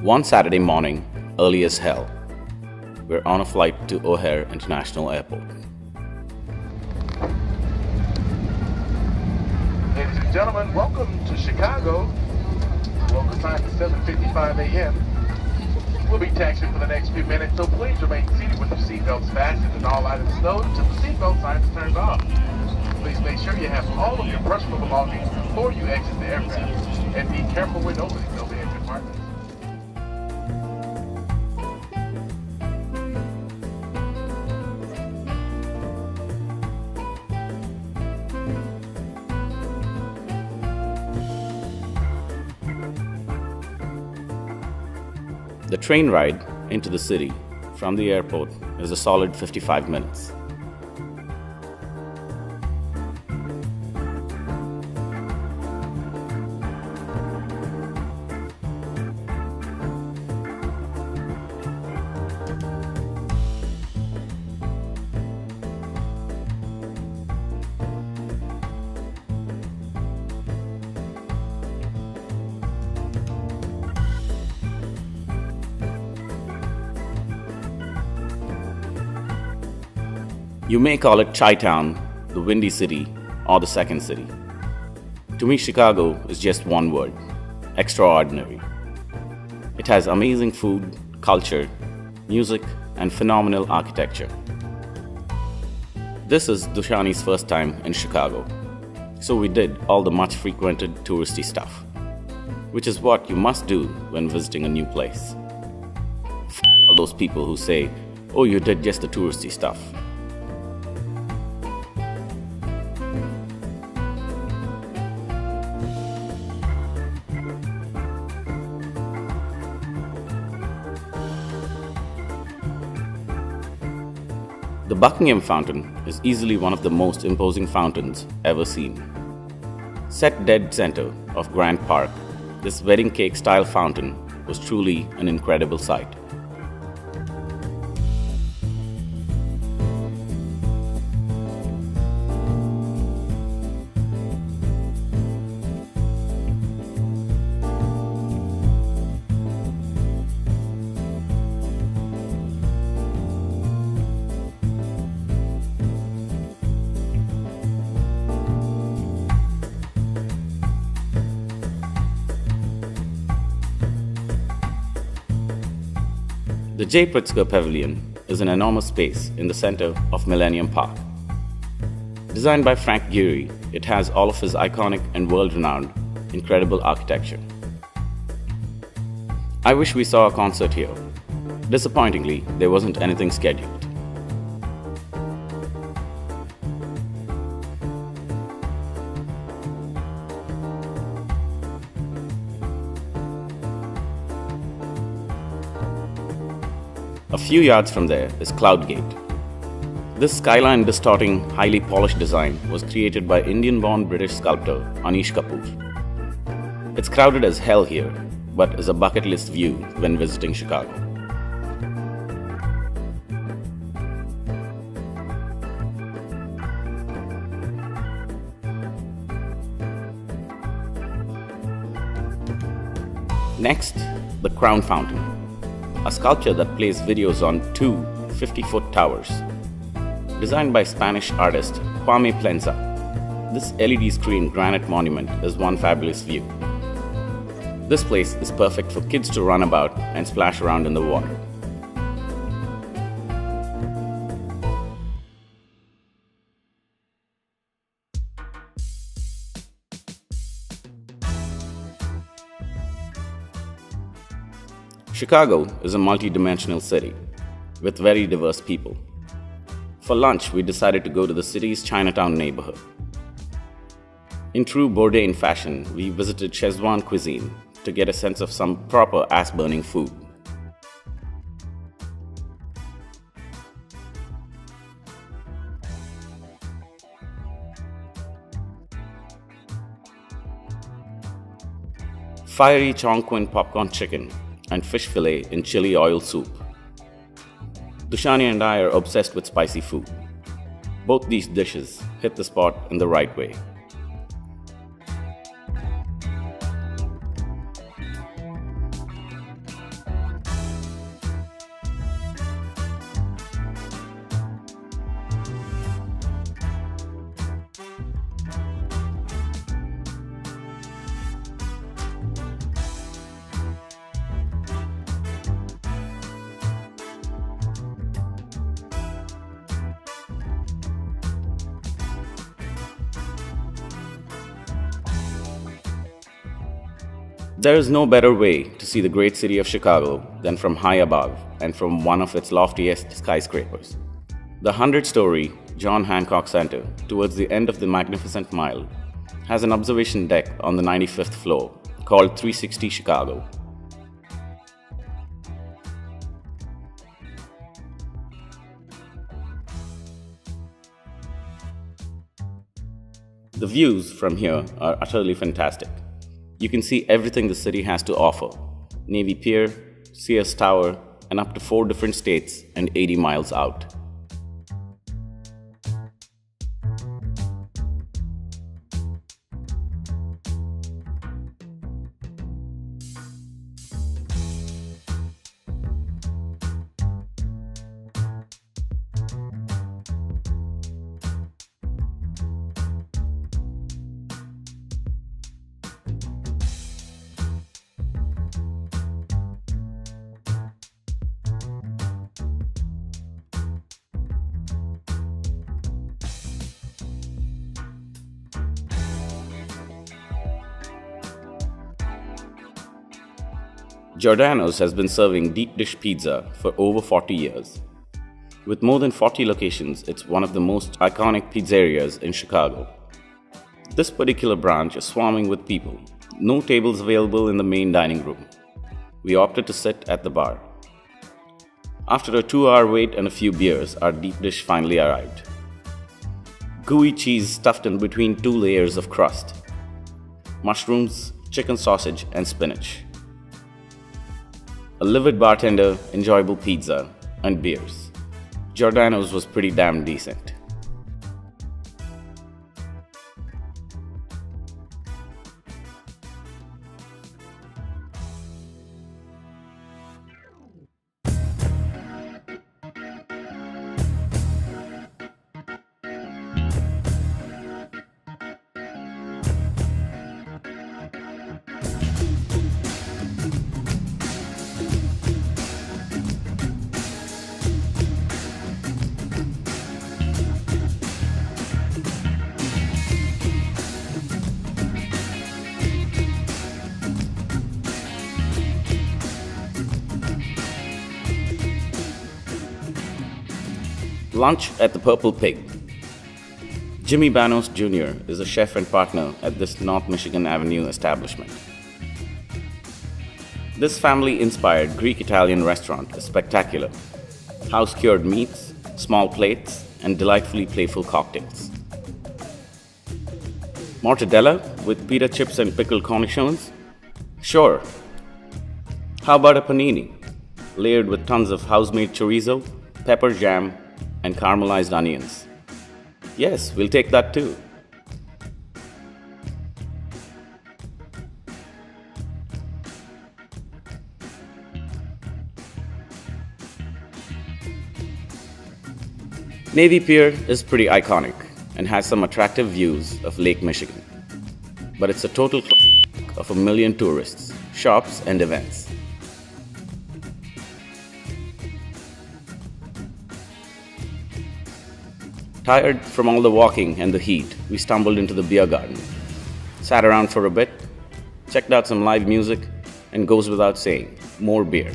One Saturday morning, early as hell, we're on a flight to O'Hare International Airport. Ladies and gentlemen, welcome to Chicago. Local time is 7:55 a.m. We'll be taxiing for the next few minutes, so please remain seated with your seatbelts fastened and all items stowed until the seatbelt sign is turned off. Please make sure you have all of your personal belongings before you exit the aircraft, and be careful when opening overhead compartments. The train ride into the city from the airport is a solid 55 minutes. You may call it Chinatown, the Windy City, or the Second City. To me, Chicago is just one word: extraordinary. It has amazing food, culture, music, and phenomenal architecture. This is Dushani's first time in Chicago, so we did all the much frequented touristy stuff, which is what you must do when visiting a new place. All those people who say, "Oh, you did just the touristy stuff." The Buckingham Fountain is easily one of the most imposing fountains ever seen. Set dead center of Grand Park, this wedding cake style fountain was truly an incredible sight. The J. Pritzker Pavilion is an enormous space in the center of Millennium Park. Designed by Frank Gehry, it has all of his iconic and world-renowned, incredible architecture. I wish we saw a concert here. Disappointingly, there wasn't anything scheduled. A few yards from there is Cloud Gate. This skyline-distorting, highly polished design was created by Indian-born British sculptor Anish Kapoor. It's crowded as hell here, but is a bucket list view when visiting Chicago. Next, the Crown Fountain, a sculpture that plays videos on two 50-foot towers. Designed by Spanish artist Kwame Plenza, this LED screen granite monument is one fabulous view. This place is perfect for kids to run about and splash around in the water. Chicago is a multi-dimensional city with very diverse people. For lunch, we decided to go to the city's Chinatown neighborhood. In true Bourdain fashion, we visited Szechuan cuisine to get a sense of some proper ass-burning food. Fiery Chongqing popcorn chicken and fish fillet in chili oil soup. Dushani and I are obsessed with spicy food. Both these dishes hit the spot in the right way. There is no better way to see the great city of Chicago than from high above and from one of its loftiest skyscrapers. The 100-story John Hancock Center, towards the end of the Magnificent Mile, has an observation deck on the 95th floor called 360 Chicago. The views from here are utterly fantastic. You can see everything the city has to offer: Navy Pier, Sears Tower, and up to 4 different states and 80 miles out. Giordano's has been serving deep dish pizza for over 40 years. With more than 40 locations, it's one of the most iconic pizzerias in Chicago. This particular branch is swarming with people. No tables available in the main dining room. We opted to sit at the bar. After a 2-hour wait and a few beers, our deep dish finally arrived. Gooey cheese stuffed in between 2 layers of crust. Mushrooms, chicken sausage, and spinach. A livid bartender, enjoyable pizza, and beers. Giordano's was pretty damn decent. Lunch at the Purple Pig. Jimmy Banos Jr. is a chef and partner at this North Michigan Avenue establishment. This family-inspired Greek-Italian restaurant is spectacular. House-cured meats, small plates, and delightfully playful cocktails. Mortadella with pita chips and pickled cornichons? Sure. How about a panini, layered with tons of house-made chorizo, pepper jam, and caramelized onions? Yes, we'll take that too. Navy Pier is pretty iconic and has some attractive views of Lake Michigan. But it's a total of 1 million tourists, shops, and events. Tired from all the walking and the heat, we stumbled into the beer garden, sat around for a bit, checked out some live music, and goes without saying, more beer.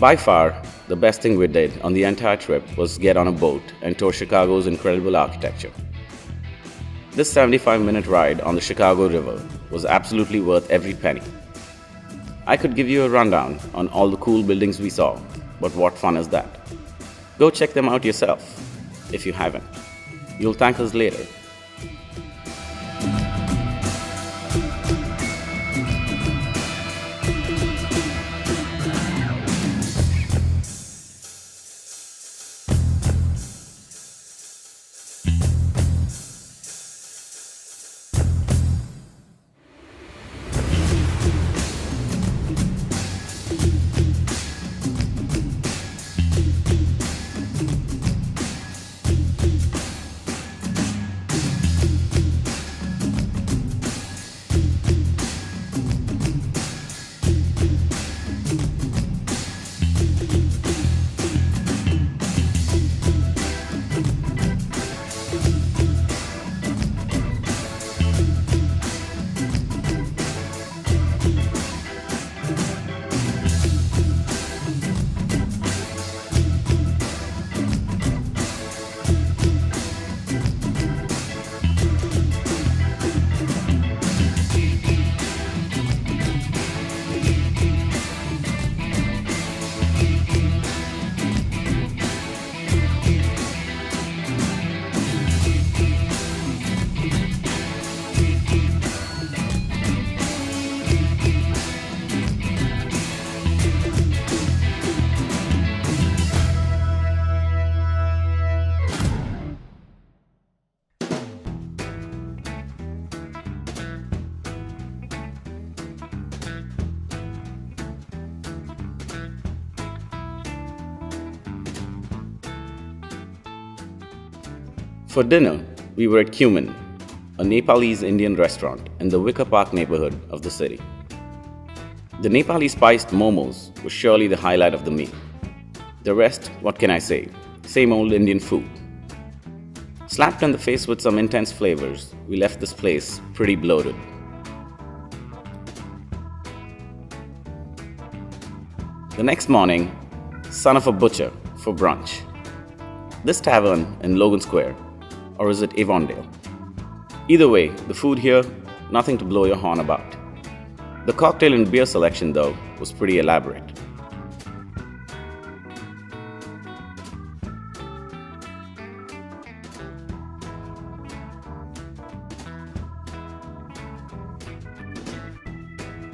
By far, the best thing we did on the entire trip was get on a boat and tour Chicago's incredible architecture. This 75-minute ride on the Chicago River was absolutely worth every penny. I could give you a rundown on all the cool buildings we saw, but what fun is that? Go check them out yourself, if you haven't. You'll thank us later. For dinner, we were at Cumin, a Nepalese Indian restaurant in the Wicker Park neighborhood of the city. The Nepali spiced momos was surely the highlight of the meal. The rest, what can I say? Same old Indian food. Slapped in the face with some intense flavors, we left this place pretty bloated. The next morning, son of a butcher for brunch. This tavern in Logan Square, or is it Avondale? Either way, the food here, nothing to blow your horn about. The cocktail and beer selection, though, was pretty elaborate.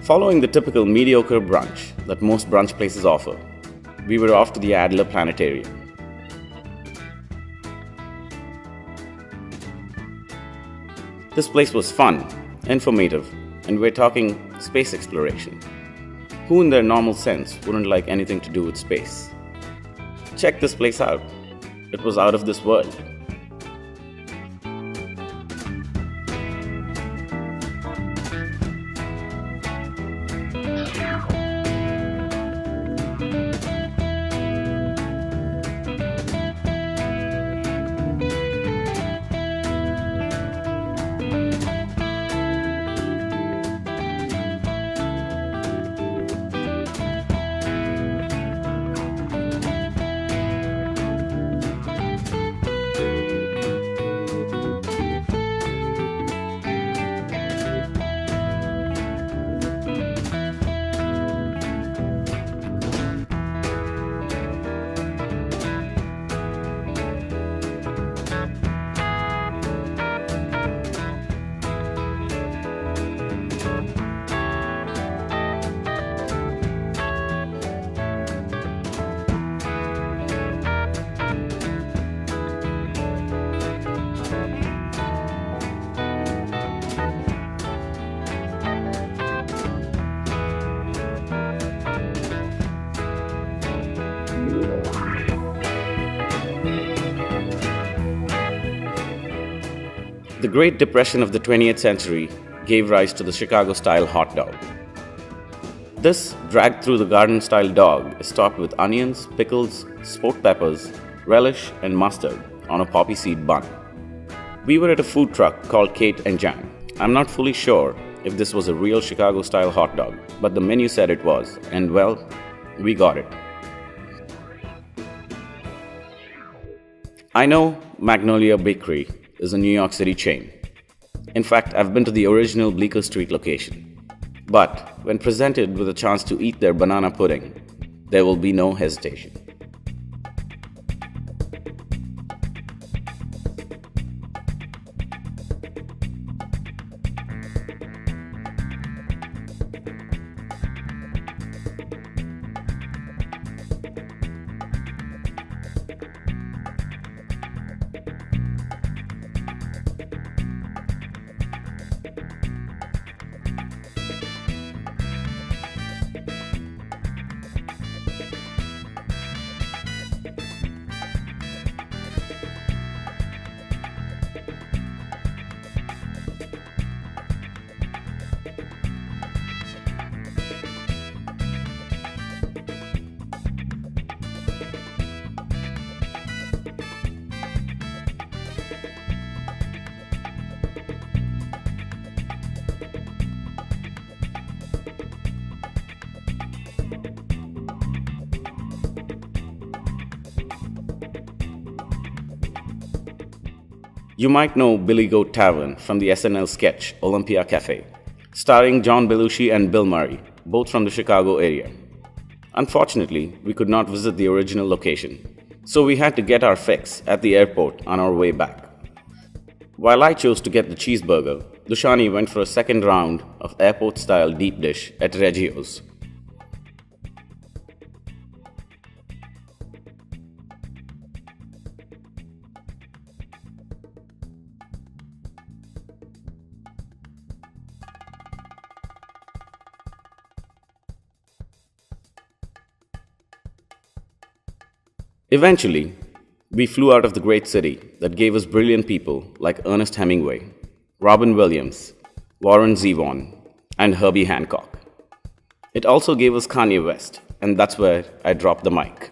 Following the typical mediocre brunch that most brunch places offer, we were off to the Adler Planetarium. This place was fun, informative, and we're talking space exploration. Who in their normal sense wouldn't like anything to do with space? Check this place out. It was out of this world. The Great Depression of the 20th century gave rise to the Chicago-style hot dog. This dragged-through-the-garden-style dog is topped with onions, pickles, sport peppers, relish, and mustard on a poppy seed bun. We were at a food truck called Kate and Jam. I'm not fully sure if this was a real Chicago-style hot dog, but the menu said it was, and well, we got it. I know Magnolia Bakery is a New York City chain. In fact, I've been to the original Bleecker Street location. But when presented with a chance to eat their banana pudding, there will be no hesitation. You might know Billy Goat Tavern from the SNL sketch Olympia Cafe, starring John Belushi and Bill Murray, both from the Chicago area. Unfortunately, we could not visit the original location, so we had to get our fix at the airport on our way back. While I chose to get the cheeseburger, Dushani went for a second round of airport-style deep dish at Reggio's. Eventually, We flew out of the great city that gave us brilliant people like Ernest Hemingway, Robin Williams, Warren Zevon, and Herbie Hancock. It also gave us Kanye West, and that's where I dropped the mic.